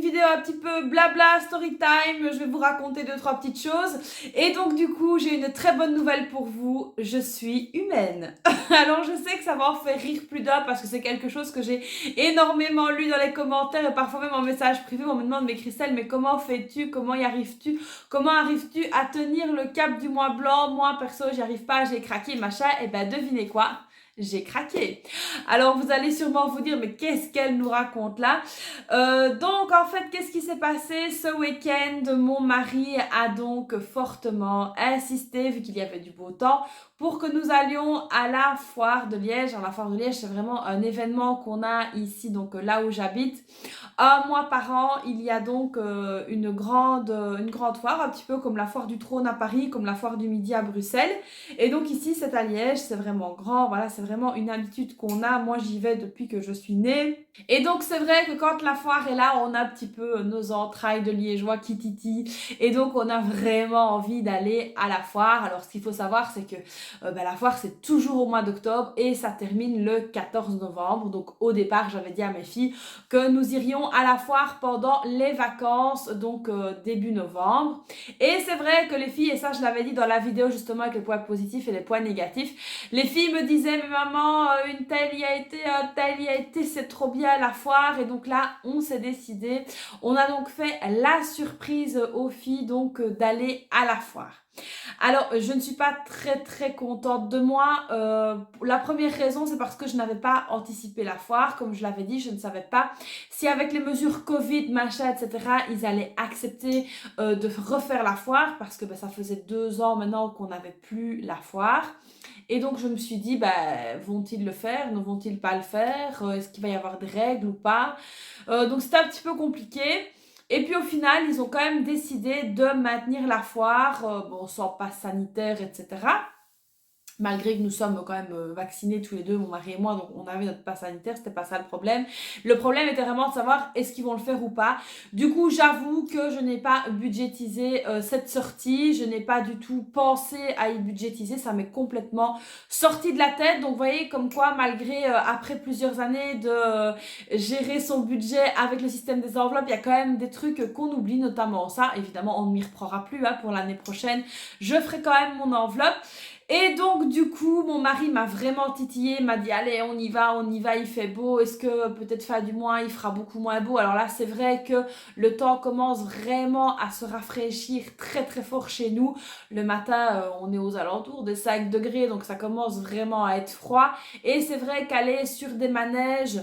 vidéo un petit peu blabla, story time, je vais vous raconter 2-3 petites choses. Et donc du coup, j'ai une très bonne nouvelle pour vous, je suis humaine. Alors je sais que ça va en faire rire plus d'un parce que c'est quelque chose que j'ai énormément lu dans les commentaires et parfois même en message privé, on me demande mais Christelle, mais comment fais-tu, comment y arrives-tu, comment arrives-tu à tenir le cap du mois blanc? Moi perso, j'y arrive pas, j'ai craqué, machin. Et ben devinez quoi? J'ai craqué. Alors vous allez sûrement vous dire, mais qu'est-ce qu'elle nous raconte là? Donc en fait, qu'est-ce qui s'est passé ce week-end? Mon mari a donc fortement insisté, vu qu'il y avait du beau temps, pour que nous allions à la foire de Liège. Alors la foire de Liège, c'est vraiment un événement qu'on a ici, donc là où j'habite. Un mois par an, il y a donc une grande foire, un petit peu comme la foire du trône à Paris, comme la foire du midi à Bruxelles. Et donc ici, c'est à Liège, c'est vraiment grand, voilà, c'est vraiment une habitude qu'on a. Moi, j'y vais depuis que je suis née. Et donc, c'est vrai que quand la foire est là, on a un petit peu nos entrailles de liégeois qui titillent. Et donc, on a vraiment envie d'aller à la foire. Alors, ce qu'il faut savoir, c'est que la foire, c'est toujours au mois d'octobre et ça termine le 14 novembre. Donc, au départ, j'avais dit à mes filles que nous irions à la foire pendant les vacances, donc début novembre. Et c'est vrai que les filles, et ça, je l'avais dit dans la vidéo justement avec les points positifs et les points négatifs, les filles me disaient, mais maman, une telle y a été, un tel y a été, c'est trop bien la foire. Et donc là, on s'est décidé. On a donc fait la surprise aux filles donc d'aller à la foire. Alors, je ne suis pas très contente de moi. La première raison, c'est parce que je n'avais pas anticipé la foire. Comme je l'avais dit, je ne savais pas si avec les mesures Covid, machin, etc., ils allaient accepter de refaire la foire parce que ça faisait 2 ans maintenant qu'on n'avait plus la foire. Et donc, je me suis dit, vont-ils le faire? Ne vont-ils pas le faire? Est-ce qu'il va y avoir des règles ou pas? Donc, c'était un petit peu compliqué. Et puis, au final, ils ont quand même décidé de maintenir la foire, sans passe sanitaire, etc. Malgré que nous sommes quand même vaccinés tous les deux, mon mari et moi, donc on avait notre passe sanitaire, c'était pas ça le problème. Le problème était vraiment de savoir est-ce qu'ils vont le faire ou pas. Du coup, j'avoue que je n'ai pas budgétisé cette sortie, je n'ai pas du tout pensé à y budgétiser, ça m'est complètement sorti de la tête. Donc, vous voyez, comme quoi, malgré, après plusieurs années de gérer son budget avec le système des enveloppes, il y a quand même des trucs qu'on oublie, notamment ça. Évidemment, on ne m'y reprendra plus pour l'année prochaine. Je ferai quand même mon enveloppe. Et donc du coup, mon mari m'a vraiment titillé, m'a dit allez on y va, il fait beau, est-ce que peut-être fin du mois il fera beaucoup moins beau? Alors là c'est vrai que le temps commence vraiment à se rafraîchir très fort chez nous. Le matin on est aux alentours des 5 degrés donc ça commence vraiment à être froid. Et c'est vrai qu'aller sur des manèges,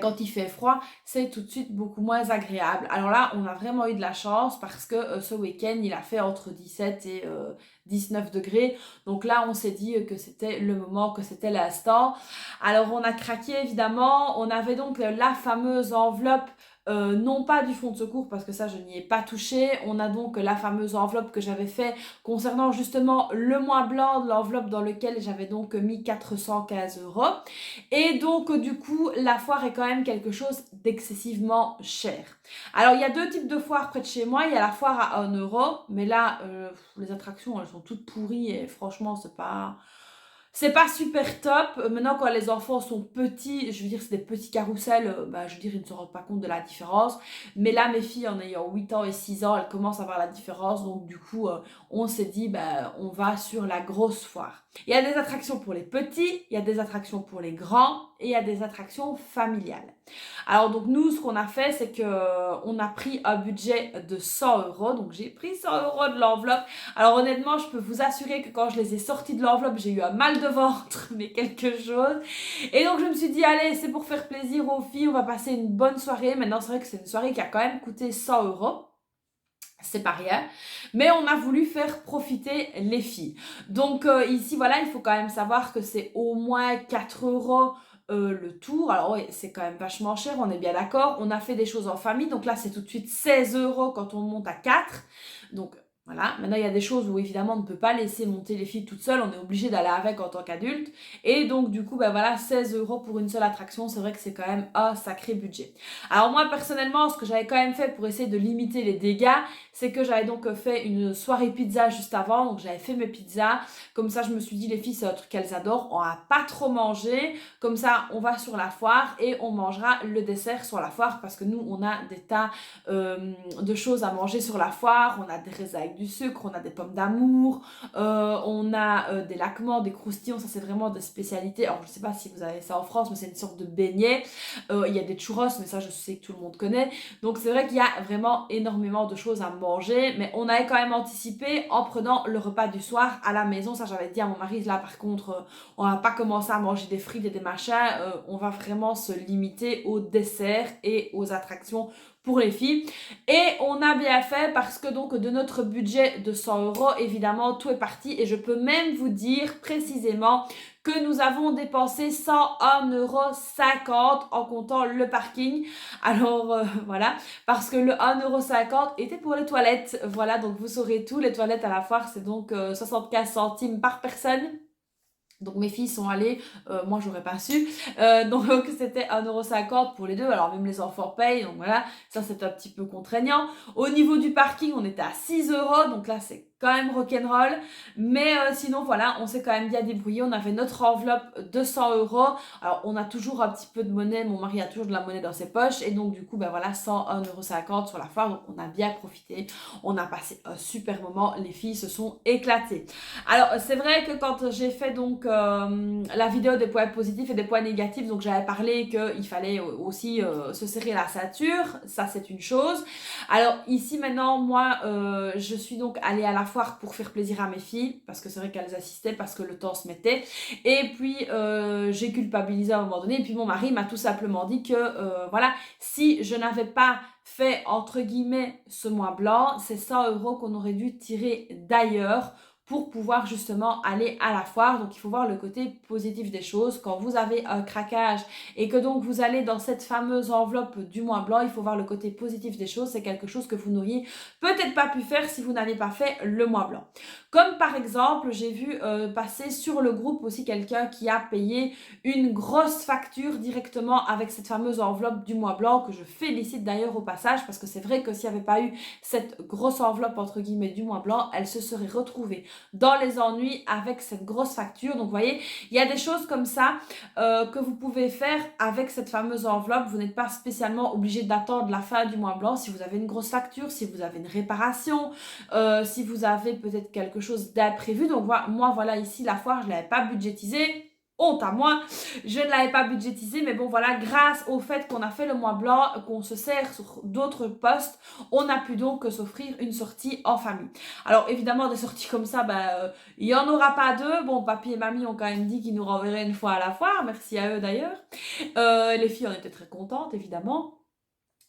quand il fait froid, c'est tout de suite beaucoup moins agréable. Alors là, on a vraiment eu de la chance parce que ce week-end, il a fait entre 17 et 19 degrés. Donc là, on s'est dit que c'était le moment, que c'était l'instant. Alors on a craqué évidemment. On avait donc la fameuse enveloppe. Non pas du fonds de secours parce que ça je n'y ai pas touché. On a donc la fameuse enveloppe que j'avais fait concernant justement le mois blanc, l'enveloppe dans lequel j'avais donc mis 415 €. Et donc, du coup, la foire est quand même quelque chose d'excessivement cher. Alors, il y a 2 types de foires près de chez moi. Il y a la foire à 1 €, mais là, les attractions, elles sont toutes pourries et franchement, c'est pas super top. Maintenant, quand les enfants sont petits, je veux dire, c'est des petits carrousels, je veux dire, ils ne se rendent pas compte de la différence. Mais là, mes filles, en ayant 8 ans et 6 ans, elles commencent à voir la différence. Donc, du coup, on s'est dit, on va sur la grosse foire. Il y a des attractions pour les petits, il y a des attractions pour les grands et il y a des attractions familiales. Alors donc nous, ce qu'on a fait, c'est que on a pris un budget de 100 €. Donc j'ai pris 100 € de l'enveloppe. Alors honnêtement, je peux vous assurer que quand je les ai sortis de l'enveloppe, j'ai eu un mal de ventre, mais quelque chose. Et donc je me suis dit, allez, c'est pour faire plaisir aux filles, on va passer une bonne soirée. Maintenant, c'est vrai que c'est une soirée qui a quand même coûté 100 €. C'est pas rien, mais on a voulu faire profiter les filles. Donc ici, voilà, il faut quand même savoir que c'est au moins 4 € le tour. Alors oui, c'est quand même vachement cher, on est bien d'accord. On a fait des choses en famille, donc là c'est tout de suite 16 € quand on monte à 4. Donc Voilà, maintenant il y a des choses où évidemment on ne peut pas laisser monter les filles toutes seules, on est obligé d'aller avec en tant qu'adulte. Et donc du coup, ben voilà, 16 € pour une seule attraction, c'est vrai que c'est quand même un sacré budget. Alors moi personnellement, ce que j'avais quand même fait pour essayer de limiter les dégâts, c'est que j'avais donc fait une soirée pizza juste avant, donc j'avais fait mes pizzas. Comme ça, je me suis dit, les filles, c'est un truc qu'elles adorent, on va pas trop manger. Comme ça, on va sur la foire et on mangera le dessert sur la foire parce que nous, on a des tas de choses à manger sur la foire. On a des raisins avec du sucre, on a des pommes d'amour, on a des laquemants, des croustillons, ça c'est vraiment des spécialités. Alors je sais pas si vous avez ça en France, mais c'est une sorte de beignet. Il y a des churros, mais ça je sais que tout le monde connaît. Donc c'est vrai qu'il y a vraiment énormément de choses à manger, mais on avait quand même anticipé en prenant le repas du soir à la maison. Ça j'avais dit à mon mari, là par contre, on va pas commencer à manger des frites et des machins, on va vraiment se limiter aux desserts et aux attractions pour les filles. Et on a bien fait parce que donc de notre budget de 100 €, évidemment, tout est parti. Et je peux même vous dire précisément que nous avons dépensé 101,50 € en comptant le parking. Alors voilà, parce que le 1,50 € était pour les toilettes. Voilà, donc vous saurez tout. Les toilettes à la foire, c'est donc 75 centimes par personne. Donc mes filles sont allées, moi j'aurais pas su, donc c'était 1,50 € pour les deux, alors même les enfants payent, donc voilà, ça c'est un petit peu contraignant. Au niveau du parking, on était à 6 €, donc là c'est quand même rock'n'roll, mais sinon voilà, on s'est quand même bien débrouillé, on avait notre enveloppe de 100 €, alors on a toujours un petit peu de monnaie, mon mari a toujours de la monnaie dans ses poches, et donc du coup ben voilà, 101,50 € sur la foire, donc on a bien profité, on a passé un super moment, les filles se sont éclatées. Alors c'est vrai que quand j'ai fait donc la vidéo des points positifs et des points négatifs, donc j'avais parlé qu'il fallait aussi se serrer la ceinture, ça c'est une chose. Alors ici maintenant, moi je suis donc allée à la foire pour faire plaisir à mes filles, parce que c'est vrai qu'elles assistaient, parce que le temps se mettait, et puis j'ai culpabilisé à un moment donné, et puis mon mari m'a tout simplement dit que voilà, si je n'avais pas fait entre guillemets ce mois blanc, c'est 100 € qu'on aurait dû tirer d'ailleurs pour pouvoir justement aller à la foire. Donc il faut voir le côté positif des choses. Quand vous avez un craquage et que donc vous allez dans cette fameuse enveloppe du mois blanc, il faut voir le côté positif des choses. C'est quelque chose que vous n'auriez peut-être pas pu faire si vous n'avez pas fait le mois blanc. Comme par exemple, j'ai vu passer sur le groupe aussi quelqu'un qui a payé une grosse facture directement avec cette fameuse enveloppe du mois blanc, que je félicite d'ailleurs au passage, parce que c'est vrai que s'il n'y avait pas eu cette grosse enveloppe entre guillemets du mois blanc, elle se serait retrouvée dans les ennuis avec cette grosse facture. Donc vous voyez, il y a des choses comme ça que vous pouvez faire avec cette fameuse enveloppe. Vous n'êtes pas spécialement obligé d'attendre la fin du mois blanc. Si vous avez une grosse facture, si vous avez une réparation, si vous avez peut-être quelque chose d'imprévu. Donc moi voilà, ici la foire, je ne l'avais pas budgétisée. Honte à moi, je ne l'avais pas budgétisé, mais bon voilà, grâce au fait qu'on a fait le mois blanc, qu'on se sert sur d'autres postes, on a pu donc s'offrir une sortie en famille. Alors évidemment, des sorties comme ça, il n'y en aura pas deux. Bon, papy et mamie ont quand même dit qu'ils nous renverraient une fois à la foire, merci à eux d'ailleurs. Les filles en étaient très contentes, évidemment.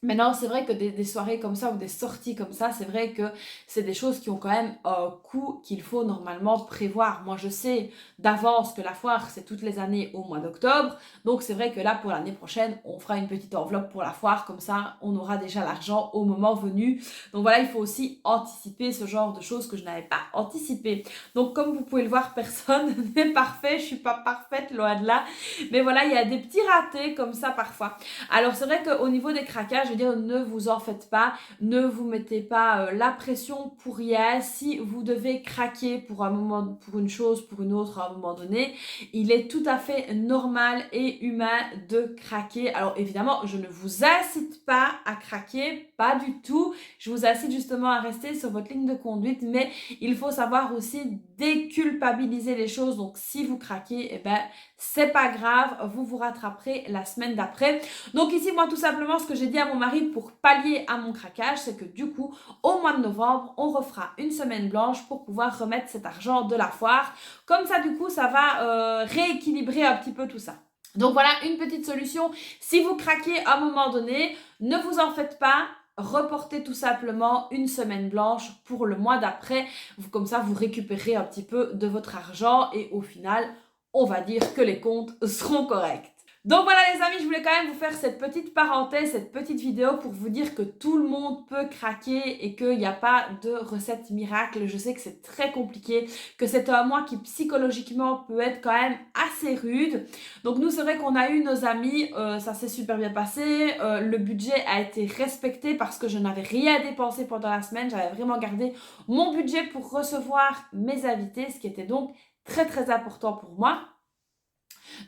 Maintenant, c'est vrai que des soirées comme ça ou des sorties comme ça, c'est vrai que c'est des choses qui ont quand même un coût qu'il faut normalement prévoir. Moi, je sais d'avance que la foire, c'est toutes les années au mois d'octobre. Donc, c'est vrai que là, pour l'année prochaine, on fera une petite enveloppe pour la foire. Comme ça, on aura déjà l'argent au moment venu. Donc, voilà, il faut aussi anticiper ce genre de choses que je n'avais pas anticipé. Donc, comme vous pouvez le voir, personne n'est parfait. Je suis pas parfaite, loin de là. Mais voilà, il y a des petits ratés comme ça parfois. Alors, c'est vrai qu'au niveau des craquages, je veux dire, ne vous en faites pas, ne vous mettez pas la pression pour rien. Si vous devez craquer pour un moment, pour une chose, pour une autre à un moment donné, il est tout à fait normal et humain de craquer. Alors évidemment, je ne vous incite pas à craquer, pas du tout. Je vous incite justement à rester sur votre ligne de conduite, mais il faut savoir aussi déculpabiliser les choses. Donc si vous craquez, eh ben c'est pas grave, vous vous rattraperez la semaine d'après. Donc ici, moi, tout simplement, ce que j'ai dit à mon mari pour pallier à mon craquage, c'est que du coup, au mois de novembre, on refera une semaine blanche pour pouvoir remettre cet argent de la foire. Comme ça, du coup, ça va rééquilibrer un petit peu tout ça. Donc voilà, une petite solution. Si vous craquez à un moment donné, ne vous en faites pas. Reportez tout simplement une semaine blanche pour le mois d'après. Comme ça, vous récupérez un petit peu de votre argent et au final, on va dire que les comptes seront corrects. Donc voilà les amis, je voulais quand même vous faire cette petite parenthèse, cette petite vidéo pour vous dire que tout le monde peut craquer et qu'il n'y a pas de recette miracle. Je sais que c'est très compliqué, que c'est un mois qui psychologiquement peut être quand même assez rude. Donc nous c'est vrai qu'on a eu nos amis, ça s'est super bien passé, le budget a été respecté parce que je n'avais rien dépensé pendant la semaine, j'avais vraiment gardé mon budget pour recevoir mes invités, ce qui était donc très très important pour moi.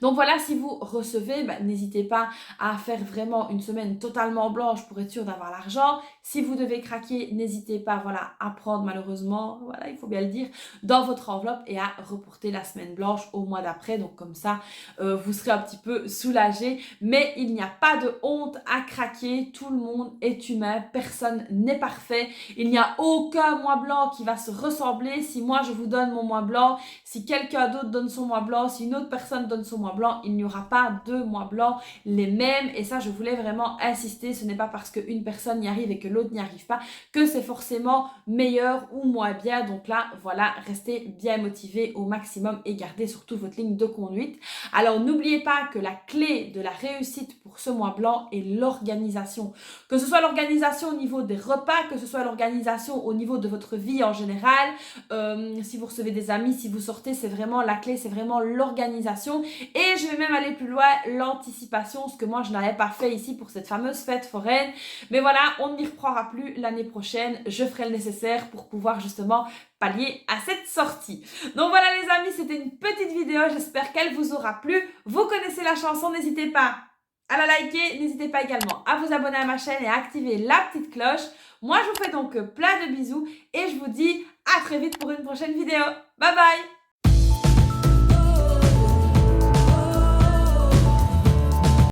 Donc voilà, si vous recevez, n'hésitez pas à faire vraiment une semaine totalement blanche pour être sûr d'avoir l'argent. Si vous devez craquer, n'hésitez pas voilà, à prendre malheureusement, voilà, il faut bien le dire, dans votre enveloppe et à reporter la semaine blanche au mois d'après. Donc comme ça, vous serez un petit peu soulagé. Mais il n'y a pas de honte à craquer. Tout le monde est humain. Personne n'est parfait. Il n'y a aucun mois blanc qui va se ressembler. Si moi je vous donne mon mois blanc, si quelqu'un d'autre donne son mois blanc, si une autre personne donne son mois blanc, il n'y aura pas deux mois blancs les mêmes. Et ça, je voulais vraiment insister. Ce n'est pas parce qu'une personne y arrive et que l'autre n'y arrive pas que c'est forcément meilleur ou moins bien. Donc là, voilà, restez bien motivés au maximum et gardez surtout votre ligne de conduite. Alors, n'oubliez pas que la clé de la réussite pour ce mois blanc est l'organisation. Que ce soit l'organisation au niveau des repas, que ce soit l'organisation au niveau de votre vie en général, si vous recevez des amis, si vous sortez, c'est vraiment la clé, c'est vraiment l'organisation. Et je vais même aller plus loin, l'anticipation, ce que moi je n'avais pas fait ici pour cette fameuse fête foraine. Mais voilà, on n'y reprendra plus l'année prochaine. Je ferai le nécessaire pour pouvoir justement pallier à cette sortie. Donc voilà les amis, c'était une petite vidéo. J'espère qu'elle vous aura plu. Vous connaissez la chanson, n'hésitez pas à la liker. N'hésitez pas également à vous abonner à ma chaîne et à activer la petite cloche. Moi, je vous fais donc plein de bisous et je vous dis à très vite pour une prochaine vidéo. Bye bye!